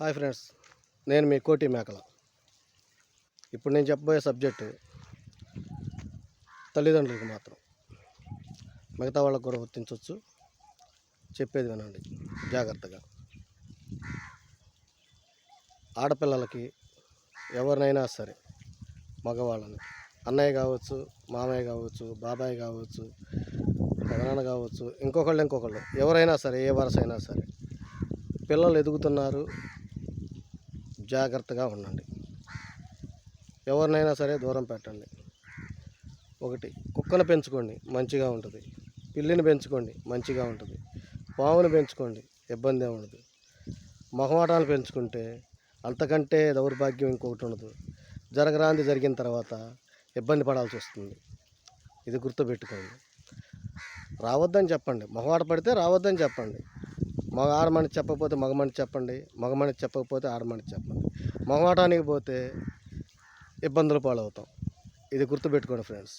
Hi friends, నేను మీ కోటి మేకల. ఇప్పుడు నేను చెప్పబోయే సబ్జెక్టు తల్లిదండ్రులకు మాత్రం, మిగతా వాళ్ళకు కూడా వర్తించవచ్చు. చెప్పేది వినండి జాగ్రత్తగా. ఆడపిల్లలకి ఎవరినైనా సరే, మగవాళ్ళని, అన్నయ్య కావచ్చు, మామయ్య కావచ్చు, బాబాయ్ కావచ్చు, పెదనాన్న కావచ్చు, ఇంకొకళ్ళు ఎవరైనా సరే, ఏ వరుస అయినా సరే, పిల్లలు ఎదుగుతున్నారు, జాగ్రత్తగా ఉండండి. ఎవరినైనా సరే దూరం పెట్టండి. ఒకటి, కుక్కను పెంచుకోండి, మంచిగా ఉంటుంది. పిల్లిని పెంచుకోండి, మంచిగా ఉంటుంది. పావును పెంచుకోండి, ఇబ్బంది ఏమి ఉండదు. మొహమాటాలు పెంచుకుంటే అంతకంటే దౌర్భాగ్యం ఇంకొకటి ఉండదు. జరగరాంది జరిగిన తర్వాత ఇబ్బంది పడాల్సి వస్తుంది. ఇది గుర్తుపెట్టుకోండి. రావద్దని చెప్పండి, మొహమాట పడితే రావద్దని చెప్పండి. ఆడమని చెప్పకపోతే మగమని చెప్పండి, మగమని చెప్పకపోతే ఆడమని చెప్పండి. మొహమాటానికి పోతే ఇబ్బందులు పాలవుతాం. ఇది గుర్తుపెట్టుకోండి ఫ్రెండ్స్.